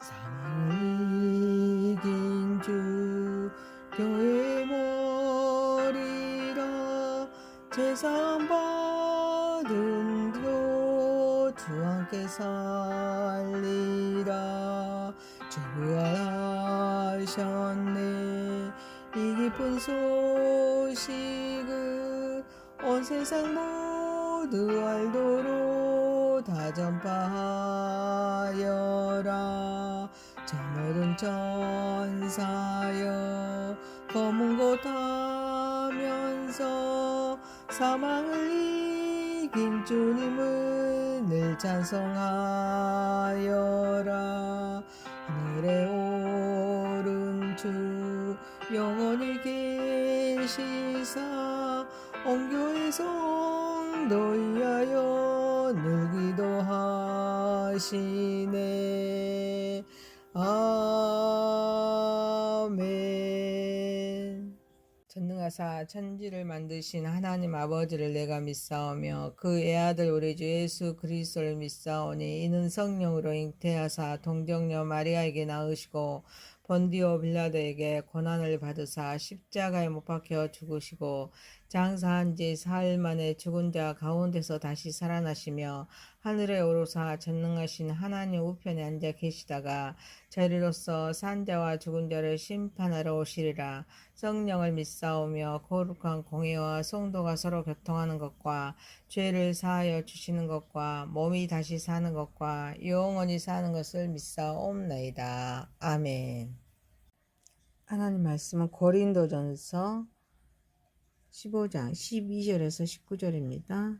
사망을 이긴 주 교회 머리라. 제사 받은 주 함께 살리라. 주 부활하셨네. 이 기쁜 소식을 온 세상 모두 알도록 다 전파하여라. 저 모든 천사여 검은 곳 하면서 사망을 이긴 주님을 늘 찬송하여라. 하늘에 오른 주 영원히 계시사 온 교회 성도 위하여 늘 기도하시네. 아멘. 전능하사 천지를 만드신 하나님 아버지를 내가 믿사오며 그 애아들 우리 주 예수 그리스도를 믿사오니 이는 성령으로 잉태하사 동정녀 마리아에게 낳으시고 본디오 빌라도에게 고난을 받으사 십자가에 못 박혀 죽으시고 장사한 지 사흘 만에 죽은 자 가운데서 다시 살아나시며 하늘에 오르사 전능하신 하나님 우편에 앉아 계시다가 저리로서 산 자와 죽은 자를 심판하러 오시리라. 성령을 믿사오며 거룩한 공회와 성도가 서로 교통하는 것과 죄를 사하여 주시는 것과 몸이 다시 사는 것과 영원히 사는 것을 믿사옵나이다. 아멘. 하나님 말씀은 고린도전서 15장 12절에서 19절입니다.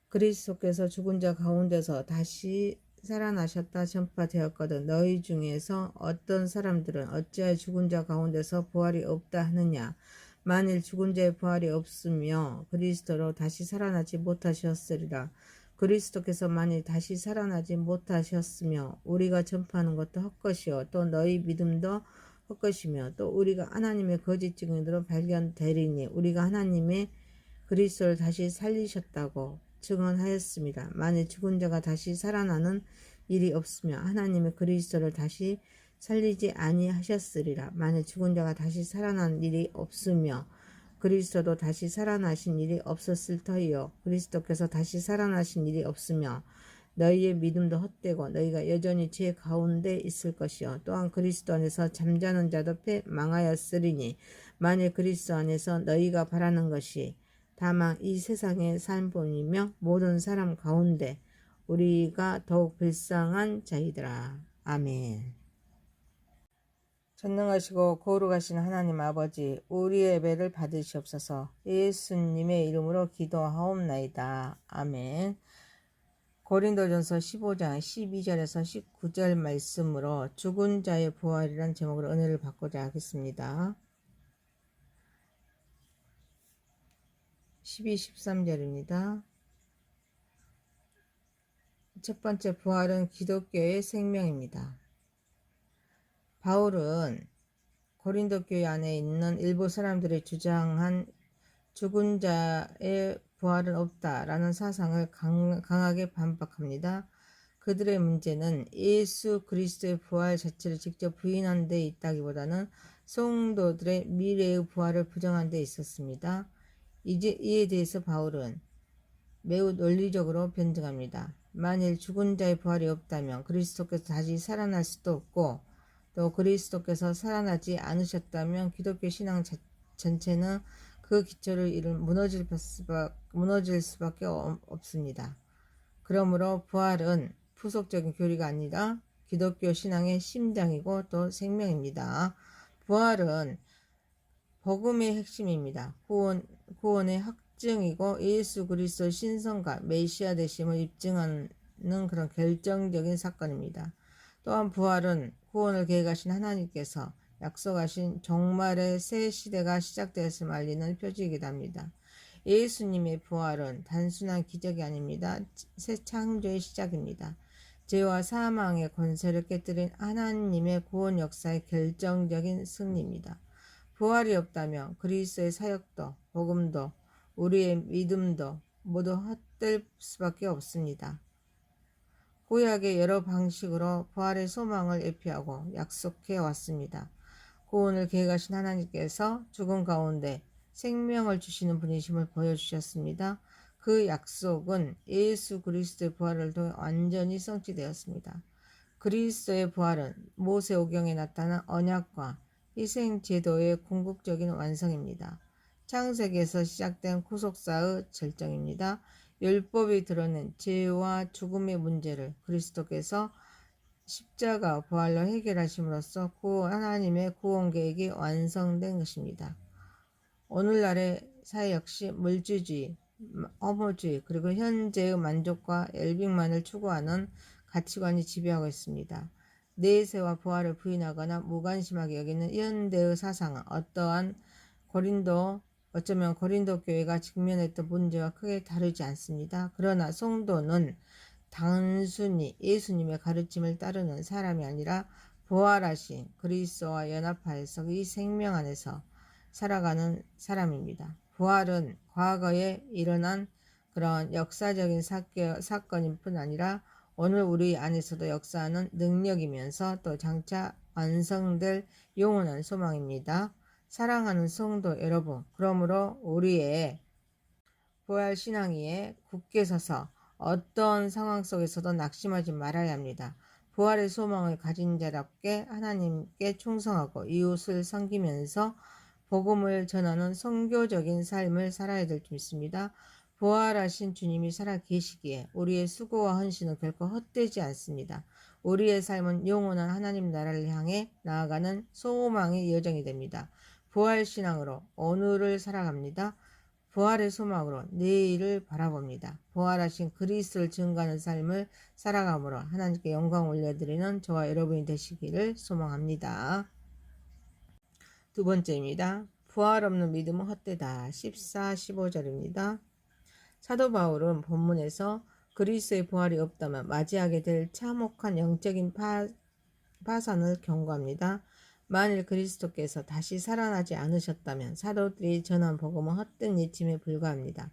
그리스도께서 죽은 자 가운데서 다시 살아나셨다 전파되었거든 너희 중에서 어떤 사람들은 어찌하여 죽은 자 가운데서 부활이 없다 하느냐. 만일 죽은 자의 부활이 없으며 그리스도로 다시 살아나지 못하셨으리라. 그리스도께서 만일 다시 살아나지 못하셨으며 우리가 전파하는 것도 헛것이요 또 너희 믿음도 헛것이며 또 우리가 하나님의 거짓 증인으로 발견되리니 우리가 하나님의 그리스도를 다시 살리셨다고 증언하였습니다. 만일 죽은 자가 다시 살아나는 일이 없으며 하나님의 그리스도를 다시 살리지 아니하셨으리라. 만일 죽은 자가 다시 살아나는 일이 없으며 그리스도도 다시 살아나신 일이 없었을 터이요 그리스도께서 다시 살아나신 일이 없으며 너희의 믿음도 헛되고 너희가 여전히 죄 가운데 있을 것이요 또한 그리스도 안에서 잠자는 자도 망하였으리니 만일 그리스도 안에서 너희가 바라는 것이 다만 이 세상의 삶뿐이며 모든 사람 가운데 우리가 더욱 불쌍한 자이더라. 아멘. 전능하시고 거룩하신 하나님 아버지, 우리의 예배를 받으시옵소서. 예수님의 이름으로 기도하옵나이다. 아멘. 고린도전서 15장 12절에서 19절 말씀으로 죽은 자의 부활이란 제목으로 은혜를 받고자 하겠습니다. 12, 13절입니다. 첫 번째 부활은 기독교의 생명입니다. 바울은 고린도 교회 안에 있는 일부 사람들이 주장한 죽은 자의 부활은 없다라는 사상을 강하게 반박합니다. 그들의 문제는 예수 그리스도의 부활 자체를 직접 부인한 데 있다기보다는 성도들의 미래의 부활을 부정한 데 있었습니다. 이에 대해서 바울은 매우 논리적으로 변증합니다. 만일 죽은 자의 부활이 없다면 그리스도께서 다시 살아날 수도 없고 또 그리스도께서 살아나지 않으셨다면 기독교 신앙 전체는 그 기초를 잃은 무너질 수밖에 없습니다. 그러므로 부활은 부속적인 교리가 아니라 기독교 신앙의 심장이고 또 생명입니다. 부활은 복음의 핵심입니다. 구원의 확증이고 예수 그리스도 신성과 메시아 되심을 입증하는 그런 결정적인 사건입니다. 또한 부활은 구원을 계획하신 하나님께서 약속하신 종말의 새 시대가 시작되었음을 알리는 표지이기도 합니다. 예수님의 부활은 단순한 기적이 아닙니다. 새 창조의 시작입니다. 죄와 사망의 권세를 깨뜨린 하나님의 구원 역사의 결정적인 승리입니다. 부활이 없다면 그리스도의 사역도 복음도 우리의 믿음도 모두 헛될 수밖에 없습니다. 구약의 여러 방식으로 부활의 소망을 예표하고 약속해 왔습니다. 구원을 계획하신 하나님께서 죽음 가운데 생명을 주시는 분이심을 보여주셨습니다. 그 약속은 예수 그리스도의 부활을 통해 완전히 성취되었습니다. 그리스도의 부활은 모세오경에 나타난 언약과 희생 제도의 궁극적인 완성입니다. 창세기에서 시작된 구속사의 절정입니다. 율법이 드러낸 죄와 죽음의 문제를 그리스도께서 십자가 부활로 해결하심으로써 하나님의 구원 계획이 완성된 것입니다. 오늘날의 사회 역시 물질주의, 허무주의, 그리고 현재의 만족과 웰빙만을 추구하는 가치관이 지배하고 있습니다. 내세와 부활을 부인하거나 무관심하게 여기는 현대의 사상은 어쩌면 고린도 교회가 직면했던 문제와 크게 다르지 않습니다. 그러나 성도는 단순히 예수님의 가르침을 따르는 사람이 아니라 부활하신 그리스도와 연합하여서 이 생명 안에서 살아가는 사람입니다. 부활은 과거에 일어난 그런 역사적인 사건일 뿐 아니라 오늘 우리 안에서도 역사하는 능력이면서 또 장차 완성될 영원한 소망입니다. 사랑하는 성도 여러분, 그러므로 우리의 부활 신앙 위에 굳게 서서 어떤 상황 속에서도 낙심하지 말아야 합니다. 부활의 소망을 가진 자답게 하나님께 충성하고 이웃을 섬기면서 복음을 전하는 선교적인 삶을 살아야 될 줄 믿습니다. 부활하신 주님이 살아 계시기에 우리의 수고와 헌신은 결코 헛되지 않습니다. 우리의 삶은 영원한 하나님 나라를 향해 나아가는 소망의 여정이 됩니다. 부활신앙으로 오늘을 살아갑니다. 부활의 소망으로 내일을 바라봅니다. 부활하신 그리스도를 증거하는 삶을 살아감으로 하나님께 영광 올려드리는 저와 여러분이 되시기를 소망합니다. 두 번째입니다. 부활 없는 믿음은 헛되다. 14, 15절입니다. 사도 바울은 본문에서 그리스도의 부활이 없다면 맞이하게 될 참혹한 영적인 파산을 경고합니다. 만일 그리스도께서 다시 살아나지 않으셨다면 사도들이 전한 복음은 헛된 예침에 불과합니다.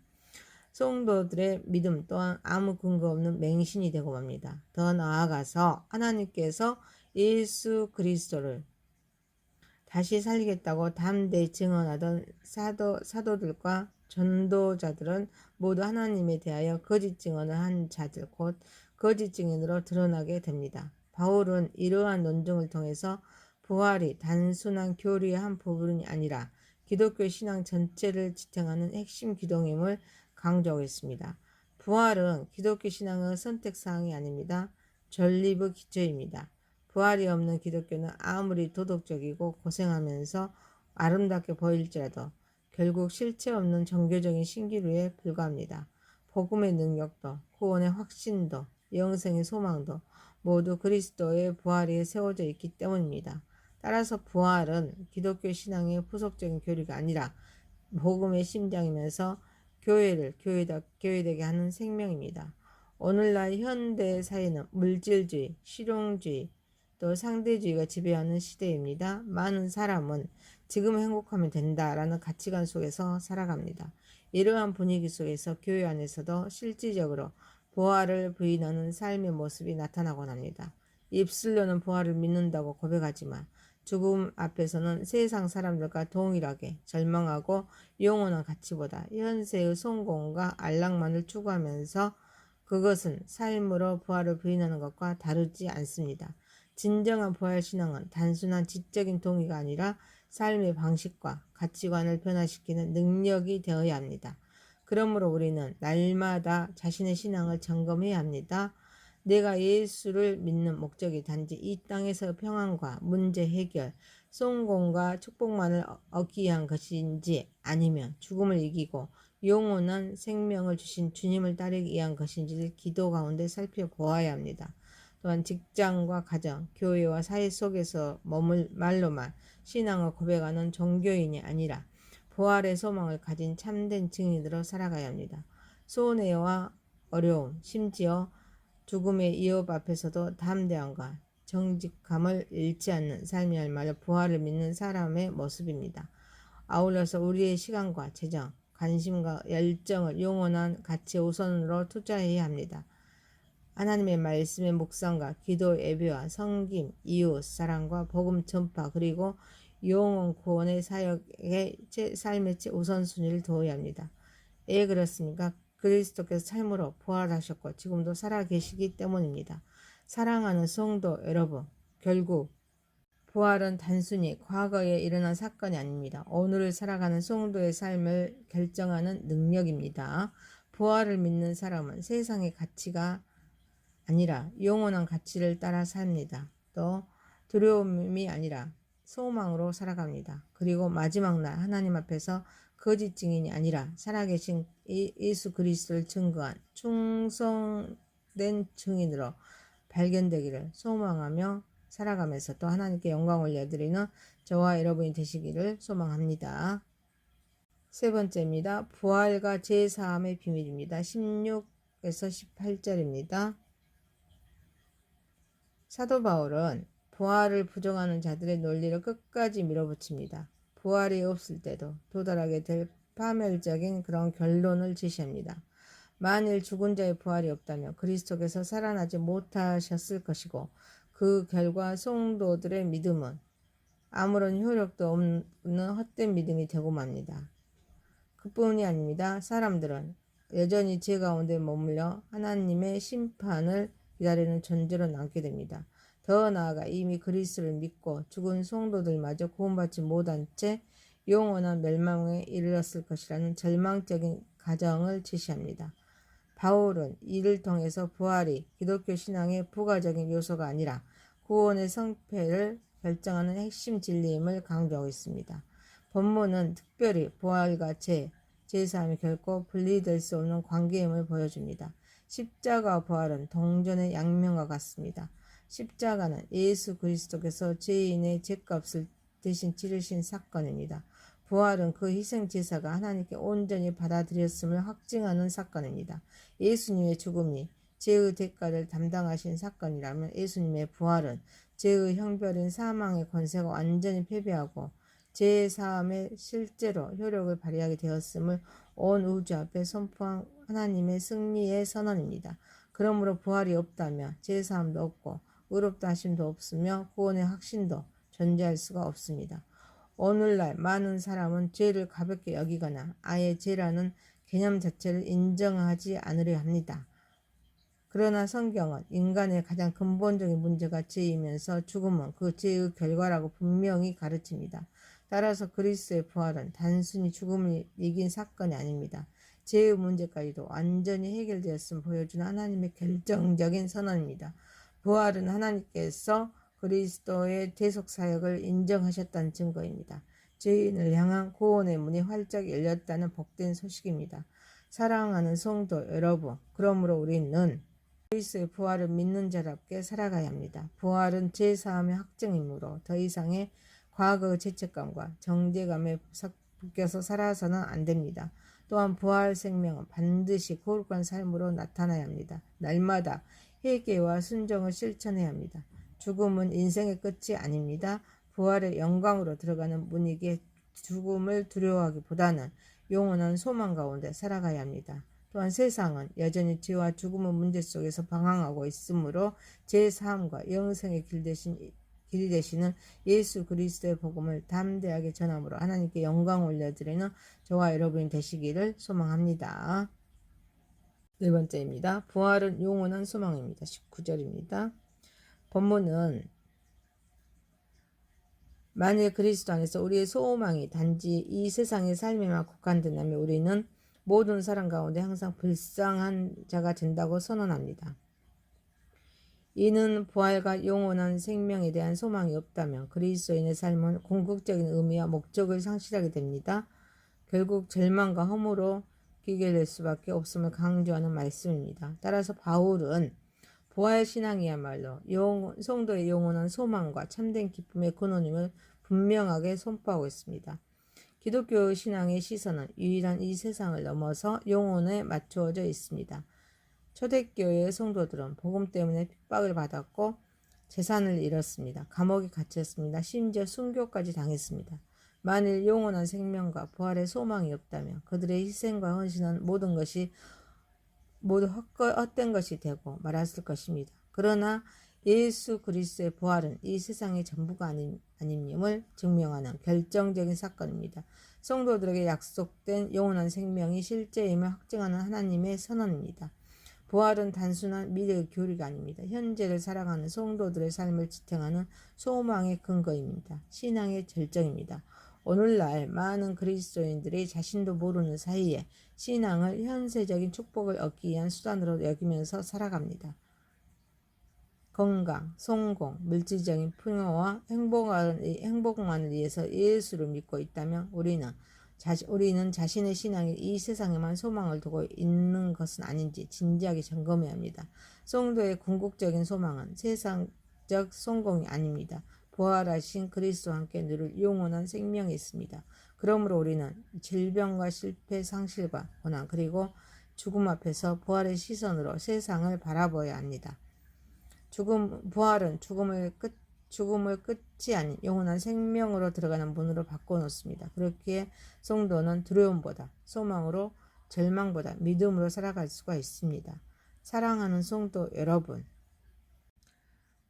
성도들의 믿음 또한 아무 근거 없는 맹신이 되고 맙니다. 더 나아가서 하나님께서 예수 그리스도를 다시 살리겠다고 담대히 증언하던 사도들과 전도자들은 모두 하나님에 대하여 거짓 증언을 한 자들, 곧 거짓 증인으로 드러나게 됩니다. 바울은 이러한 논증을 통해서 부활이 단순한 교리의 한 부분이 아니라 기독교 신앙 전체를 지탱하는 핵심 기동임을 강조하겠습니다. 부활은 기독교 신앙의 선택사항이 아닙니다. 전립의 기초입니다. 부활이 없는 기독교는 아무리 도덕적이고 고생하면서 아름답게 보일지라도 결국 실체 없는 종교적인 신기루에 불과합니다. 복음의 능력도, 구원의 확신도, 영생의 소망도 모두 그리스도의 부활에 세워져 있기 때문입니다. 따라서 부활은 기독교 신앙의 후속적인 교리가 아니라 복음의 심장이면서 교회를 교회되게 하는 생명입니다. 오늘날 현대 사회는 물질주의, 실용주의, 또 상대주의가 지배하는 시대입니다. 많은 사람은 지금 행복하면 된다라는 가치관 속에서 살아갑니다. 이러한 분위기 속에서 교회 안에서도 실질적으로 부활을 부인하는 삶의 모습이 나타나곤 합니다. 입술로는 부활을 믿는다고 고백하지만 죽음 앞에서는 세상 사람들과 동일하게 절망하고 영원한 가치보다 현세의 성공과 안락만을 추구하면서 그것은 삶으로 부활을 부인하는 것과 다르지 않습니다. 진정한 부활신앙은 단순한 지적인 동의가 아니라 삶의 방식과 가치관을 변화시키는 능력이 되어야 합니다. 그러므로 우리는 날마다 자신의 신앙을 점검해야 합니다. 내가 예수를 믿는 목적이 단지 이 땅에서 평안과 문제 해결, 성공과 축복만을 얻기 위한 것인지 아니면 죽음을 이기고 영원한 생명을 주신 주님을 따르기 위한 것인지를 기도 가운데 살펴보아야 합니다. 또한 직장과 가정, 교회와 사회 속에서 머물 말로만 신앙을 고백하는 종교인이 아니라 부활의 소망을 가진 참된 증인으로 살아가야 합니다. 손해와 어려움, 심지어 죽음의 위협 앞에서도 담대함과 정직함을 잃지 않는 삶이야말로 부활을 믿는 사람의 모습입니다. 아울러서 우리의 시간과 재정, 관심과 열정을 영원한 가치 우선으로 투자해야 합니다. 하나님의 말씀의 묵상과 기도, 예배와 섬김, 이웃 사랑과 복음 전파, 그리고 영혼 구원의 사역의 삶의 우선순위를 두어야 합니다. 왜 그렇습니까? 그리스도께서 참으로 부활하셨고 지금도 살아계시기 때문입니다. 사랑하는 성도 여러분, 결국 부활은 단순히 과거에 일어난 사건이 아닙니다. 오늘을 살아가는 성도의 삶을 결정하는 능력입니다. 부활을 믿는 사람은 세상의 가치가 아니라 영원한 가치를 따라 삽니다. 또 두려움이 아니라 소망으로 살아갑니다. 그리고 마지막 날 하나님 앞에서 거짓 증인이 아니라 살아계신 예수 그리스도를 증거한 충성된 증인으로 발견되기를 소망하며 살아가면서 또 하나님께 영광 올려드리는 저와 여러분이 되시기를 소망합니다. 세 번째입니다. 부활과 제사함의 비밀입니다. 16에서 18절입니다. 사도 바울은 부활을 부정하는 자들의 논리를 끝까지 밀어붙입니다. 부활이 없을 때도 도달하게 될 파멸적인 그런 결론을 제시합니다. 만일 죽은 자의 부활이 없다면 그리스도께서 살아나지 못하셨을 것이고 그 결과 성도들의 믿음은 아무런 효력도 없는 헛된 믿음이 되고 맙니다. 그뿐이 아닙니다. 사람들은 여전히 죄 가운데 머물러 하나님의 심판을 기다리는 존재로 남게 됩니다. 더 나아가 이미 그리스도를 믿고 죽은 성도들마저 구원받지 못한 채 영원한 멸망에 이르렀을 것이라는 절망적인 가정을 제시합니다. 바울은 이를 통해서 부활이 기독교 신앙의 부가적인 요소가 아니라 구원의 성패를 결정하는 핵심 진리임을 강조하고 있습니다. 본문은 특별히 부활과 제사함이 결코 분리될 수 없는 관계임을 보여줍니다. 십자가와 부활은 동전의 양면과 같습니다. 십자가는 예수 그리스도께서 죄인의 죄값을 대신 치르신 사건입니다. 부활은 그 희생 제사가 하나님께 온전히 받아들였음을 확증하는 사건입니다. 예수님의 죽음이 죄의 대가를 담당하신 사건이라면 예수님의 부활은 죄의 형벌인 사망의 권세가 완전히 패배하고 죄의 사함에 실제로 효력을 발휘하게 되었음을 온 우주 앞에 선포한 하나님의 승리의 선언입니다. 그러므로 부활이 없다면 죄 사함도 없고 의롭다 하심도 없으며 구원의 확신도 존재할 수가 없습니다. 오늘날 많은 사람은 죄를 가볍게 여기거나 아예 죄라는 개념 자체를 인정하지 않으려 합니다. 그러나 성경은 인간의 가장 근본적인 문제가 죄이면서 죽음은 그 죄의 결과라고 분명히 가르칩니다. 따라서 그리스도의 부활은 단순히 죽음을 이긴 사건이 아닙니다. 죄의 문제까지도 완전히 해결되었음을 보여주는 하나님의 결정적인 선언입니다. 부활은 하나님께서 그리스도의 대속 사역을 인정하셨다는 증거입니다. 죄인을 향한 구원의 문이 활짝 열렸다는 복된 소식입니다. 사랑하는 성도 여러분, 그러므로 우리는 그리스도의 부활을 믿는 자답게 살아가야 합니다. 부활은 죄사함의 확증이므로 더 이상의 과거의 죄책감과 정죄감에 묶여서 살아서는 안 됩니다. 또한 부활 생명은 반드시 거룩한 삶으로 나타나야 합니다. 날마다 회개와 순종을 실천해야 합니다. 죽음은 인생의 끝이 아닙니다. 부활의 영광으로 들어가는 문이기에 죽음을 두려워하기보다는 영원한 소망 가운데 살아가야 합니다. 또한 세상은 여전히 죄와 죽음의 문제 속에서 방황하고 있으므로 제3과 영생의 길이 되시는 예수 그리스도의 복음을 담대하게 전함으로 하나님께 영광 올려드리는 저와 여러분이 되시기를 소망합니다. 네 번째입니다. 부활은 영원한 소망입니다. 19절입니다. 본문은 만일 그리스도 안에서 우리의 소망이 단지 이 세상의 삶에만 국한된다면 우리는 모든 사람 가운데 항상 불쌍한 자가 된다고 선언합니다. 이는 부활과 영원한 생명에 대한 소망이 없다면 그리스도인의 삶은 궁극적인 의미와 목적을 상실하게 됩니다. 결국 절망과 허무로 귀결될 수밖에 없음을 강조하는 말씀입니다. 따라서 바울은 부활신앙이야말로 성도의 영원한 소망과 참된 기쁨의 근원임을 분명하게 선포하고 있습니다. 기독교 신앙의 시선은 유일한 이 세상을 넘어서 영혼에 맞추어져 있습니다. 초대교회의 성도들은 복음 때문에 핍박을 받았고 재산을 잃었습니다. 감옥에 갇혔습니다. 심지어 순교까지 당했습니다. 만일 영원한 생명과 부활의 소망이 없다면 그들의 희생과 헌신한 모든 것이 모두 헛된 것이 되고 말았을 것입니다. 그러나 예수 그리스도의 부활은 이 세상의 전부가 아님을 증명하는 결정적인 사건입니다. 성도들에게 약속된 영원한 생명이 실제임을 확증하는 하나님의 선언입니다. 부활은 단순한 미래의 교리가 아닙니다. 현재를 살아가는 성도들의 삶을 지탱하는 소망의 근거입니다. 신앙의 절정입니다. 오늘날 많은 그리스도인들이 자신도 모르는 사이에 신앙을 현세적인 축복을 얻기 위한 수단으로 여기면서 살아갑니다. 건강, 성공, 물질적인 풍요와 행복만을 위해서 예수를 믿고 있다면 우리는 자신의 신앙이 이 세상에만 소망을 두고 있는 것은 아닌지 진지하게 점검해야 합니다. 성도의 궁극적인 소망은 세상적 성공이 아닙니다. 부활하신 그리스도와 함께 누릴 영원한 생명이 있습니다. 그러므로 우리는 질병과 실패, 상실과 고난 그리고 죽음 앞에서 부활의 시선으로 세상을 바라봐야 합니다. 부활은 죽음을 끝이 아닌 영원한 생명으로 들어가는 문으로 바꿔놓습니다. 그렇기에 성도는 두려움보다 소망으로, 절망보다 믿음으로 살아갈 수가 있습니다. 사랑하는 성도 여러분,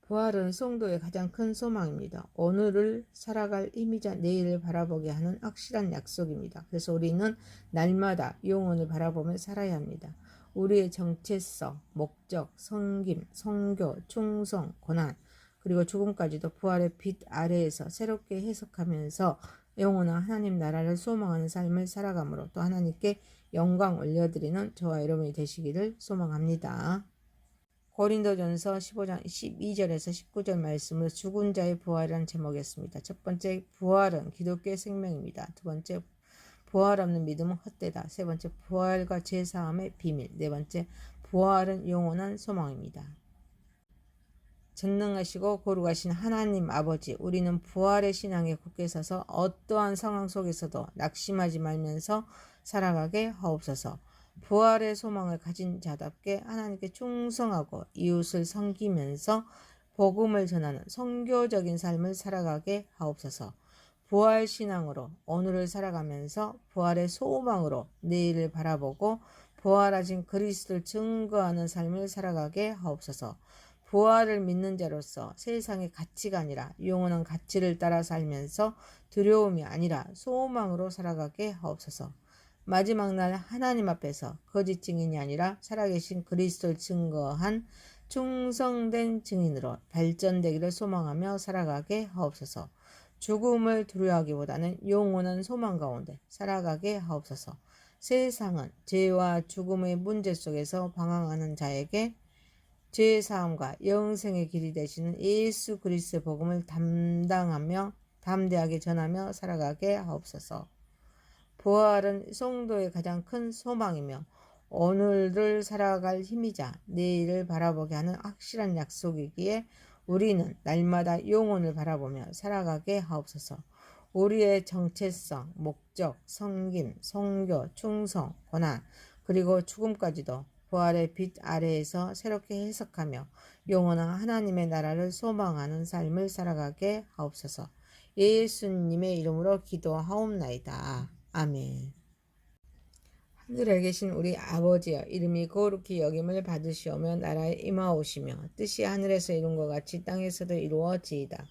부활은 성도의 가장 큰 소망입니다. 오늘을 살아갈 힘이자 내일을 바라보게 하는 확실한 약속입니다. 그래서 우리는 날마다 영혼을 바라보며 살아야 합니다. 우리의 정체성, 목적, 섬김, 성교, 충성, 고난, 그리고 죽음까지도 부활의 빛 아래에서 새롭게 해석하면서 영원한 하나님 나라를 소망하는 삶을 살아감으로 또 하나님께 영광 올려드리는 저와 여러분이 되시기를 소망합니다. 고린도전서 15장 12절에서 19절 말씀으로 죽은 자의 부활이라는 제목이었습니다. 첫 번째, 부활은 기독교의 생명입니다. 두 번째, 부활 없는 믿음은 헛되다. 세 번째, 부활과 제사함의 비밀. 네 번째, 부활은 영원한 소망입니다. 전능하시고 거룩하신 하나님 아버지, 우리는 부활의 신앙에 굳게 서서 어떠한 상황 속에서도 낙심하지 말면서 살아가게 하옵소서. 부활의 소망을 가진 자답게 하나님께 충성하고 이웃을 섬기면서 복음을 전하는 선교적인 삶을 살아가게 하옵소서. 부활 신앙으로 오늘을 살아가면서 부활의 소망으로 내일을 바라보고 부활하신 그리스도를 증거하는 삶을 살아가게 하옵소서. 부활을 믿는 자로서 세상의 가치가 아니라 영원한 가치를 따라 살면서 두려움이 아니라 소망으로 살아가게 하옵소서. 마지막 날 하나님 앞에서 거짓 증인이 아니라 살아계신 그리스도를 증거한 충성된 증인으로 발전되기를 소망하며 살아가게 하옵소서. 죽음을 두려워하기보다는 영원한 소망 가운데 살아가게 하옵소서. 세상은 죄와 죽음의 문제 속에서 방황하는 자에게 죄의 사함과 영생의 길이 되시는 예수 그리스도의 복음을 담대하게 전하며 살아가게 하옵소서. 부활은 성도의 가장 큰 소망이며 오늘을 살아갈 힘이자 내일을 바라보게 하는 확실한 약속이기에 우리는 날마다 영혼을 바라보며 살아가게 하옵소서. 우리의 정체성, 목적, 섬김, 성교, 충성, 고난, 그리고 죽음까지도 부활의 빛 아래에서 새롭게 해석하며 영원한 하나님의 나라를 소망하는 삶을 살아가게 하옵소서. 예수님의 이름으로 기도하옵나이다. 아멘. 하늘에 계신 우리 아버지여, 이름이 거룩히 여김을 받으시오며 나라에 임하오시며 뜻이 하늘에서 이룬 것 같이 땅에서도 이루어지이다.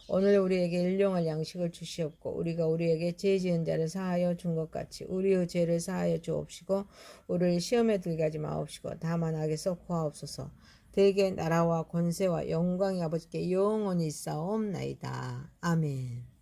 오늘 우리에게 일용할 양식을 주시옵고 우리가 우리에게 죄 지은 자를 사하여 준 것 같이 우리의 죄를 사하여 주옵시고 우리를 시험에 들게 하지 마옵시고 다만 악에서 구하옵소서. 대개 나라와 권세와 영광이 아버지께 영원히 있사옵나이다. 아멘.